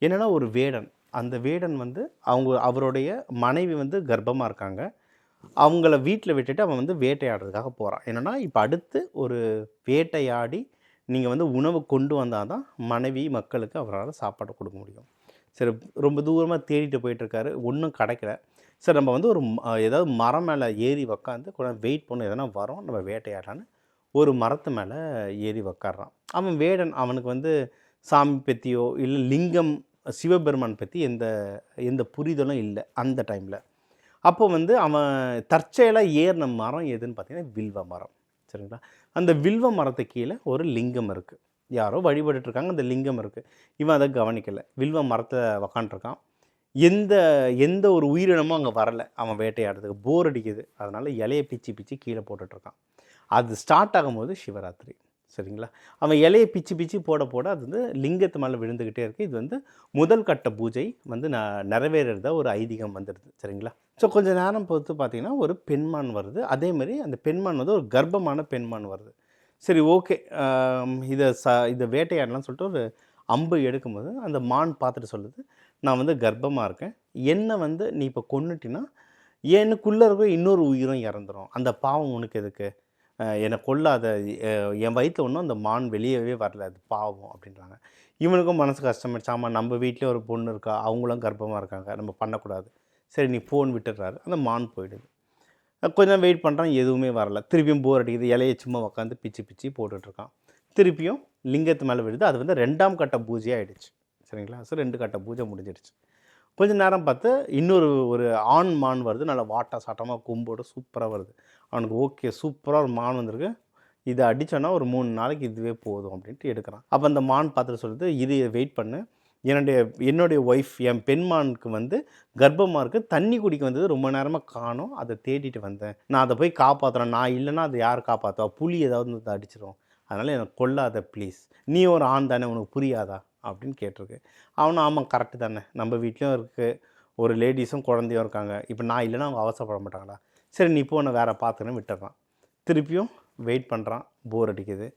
என்னென்னா ஒரு வேடன், அந்த வேடன் வந்து அவருடைய மனைவி வந்து கர்ப்பமாக இருக்காங்க. அவங்கள வீட்டில் விட்டுட்டு அவன் வந்து வேட்டையாடுறதுக்காக போகிறான். என்னென்னா இப்போ அடுத்து ஒரு வேட்டையாடி நீங்கள் வந்து உணவு கொண்டு வந்தால் தான் மனைவி மக்களுக்கு அவரால் சாப்பாடு கொடுக்க முடியும். சரி, ரொம்ப தூரமாக தேடிட்டு போயிட்டுருக்காரு, ஒன்றும் கிடைக்கல. சரி, நம்ம வந்து ஒரு ஏதாவது மரம் மேலே ஏறி உக்காந்து கூட வெயிட் பண்ண எதனா வரோம் நம்ம வேட்டையாடலான்னு ஒரு மரத்து மேலே ஏறி உக்காடுறான். அவன் வேடன், அவனுக்கு வந்து சாமி பற்றியோ இல்லை லிங்கம் சிவபெருமான் பற்றி எந்த புரிதலும் இல்லை அந்த டைமில். அப்போ வந்து அவன் தற்செயலாக ஏறின மரம் எதுன்னு பார்த்தீங்கன்னா வில்வ மரம். சரிங்களா? அந்த வில்வ மரத்து கீழே ஒரு லிங்கம் இருக்குது. யாரோ வழிபட்டுருக்காங்க, அந்த லிங்கம் இருக்குது. இவன் அதை கவனிக்கலை. வில்வ மரத்தை உக்காண்ட்ருக்கான். எந்த ஒரு உயிரினமும் அங்கே வரலை. அவன் வேட்டையாடுறதுக்கு போர் அடிக்குது. அதனால் இலையை பிச்சு பிச்சு கீழே போட்டுட்ருக்கான். அது ஸ்டார்ட் ஆகும்போது சிவராத்திரி. சரிங்களா? அவன் இலையை பிச்சு பிச்சு போட அது வந்து லிங்கத்து மேலே விழுந்துக்கிட்டே இருக்குது. இது வந்து முதல் கட்ட பூஜை வந்து நிறைவேறதா ஒரு ஐதீகம் வந்துடுது. சரிங்களா? ஸோ கொஞ்சம் நேரம் பொறுத்து பார்த்திங்கன்னா ஒரு பெண்மான் வருது. அதேமாதிரி அந்த பெண்மான் வந்து ஒரு கர்ப்பமான பெண்மான் வருது. சரி, ஓகே, இதை வேட்டையாடலாம்னு சொல்லிட்டு ஒரு அம்பு எடுக்கும்போது அந்த மான் பார்த்துட்டு சொல்லுது, நான் வந்து கர்ப்பமாக இருக்கேன், என்னை வந்து நீ இப்போ கொன்னுட்டினா எனக்குள்ளே இருக்க இன்னொரு உயிரும் இறந்துடும், அந்த பாவம் உனக்கு எதுக்கு, என்னை கொல்லாத, என் வயிற்றில் ஒன்றும் அந்த மான் வெளியவே வரல, அது பாவம் அப்படின்றாங்க. இவனுக்கும் மனசு கஷ்டமாயிடுச்சு. ஆமாம், நம்ம வீட்டிலே ஒரு பொண்ணு இருக்கா, அவங்களும் கர்ப்பமாக இருக்காங்க, நம்ம பண்ணக்கூடாது, சரி நீ போன் விட்டுடுறாரு. அந்த மான் போயிடுது. கொஞ்சம் வெயிட் பண்ணுறான், எதுவுமே வரல. திருப்பியும் போர் அடிக்குது, இலையை சும்மா உட்காந்து பிச்சு பிச்சு போட்டுட்ருக்கான். திருப்பியும் லிங்கத்து மேலே விழுது. அது வந்து 2ஆம் கட்ட பூஜையாக ஆகிடுச்சு. சரிங்களா? ஸோ 2 கட்ட பூஜை முடிஞ்சிடுச்சு. கொஞ்சம் நேரம் பார்த்து ஒரு ஆண் மான் வருது. நல்லா வாட்டா சாட்டமாக கொம்போடு சூப்பராக வருது. அவனுக்கு ஓகே, சூப்பராக ஒரு மான் வந்திருக்கு, இதை அடித்தோன்னா ஒரு 3 நாளைக்கு இதுவே போதும் அப்படின்ட்டு எடுக்கிறான். அப்போ அந்த மான் பார்த்துட்டு சொல்லுது, இது வெயிட் பண்ணு, என்னுடைய ஒய்ஃப், என் பெண்மானுக்கு வந்து கர்ப்பமாக இருக்குது, தண்ணி குடிக்க வந்தது, ரொம்ப நேரமாக காணோம், அதை தேடிட்டு வந்தேன், நான் அதை போய் காப்பாற்றுறேன், நான் இல்லைன்னா அதை யார் காப்பாற்றுவா, புலி ஏதாவது வந்து அடிச்சிடும், அதனால் எனக்கு கொல்லாத ப்ளீஸ், நீ ஒரு ஆண் தானே, உனக்கு புரியாதா அப்படின்னு கேட்டிருக்கு. அவனும் ஆமாம் கரெக்டு தானே, நம்ம வீட்லேயும் இருக்குது ஒரு லேடிஸும் குழந்தையும் இருக்காங்க, இப்போ நான் இல்லைன்னா அவங்க அவசரப்பட மாட்டாங்களா, சரி நீ இப்போ வேறு பார்த்துன்னு விட்டுறான். திருப்பியும் வெயிட் பண்ணுறான், போர் அடிக்குது,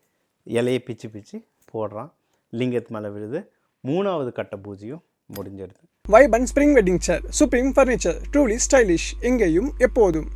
இலையை பிச்சு பிச்சு போடுறான், லிங்கத்து மேலே விழுது. 3வது கட்ட பூஜையும் முடிஞ்சிடுது. வைபன் ஸ்ப்ரிங் வெட்டிங் சேர், சுப்ரீம் ஃபர்னிச்சர், ட்ரூலி ஸ்டைலிஷ், எங்கேயும் எப்போதும்.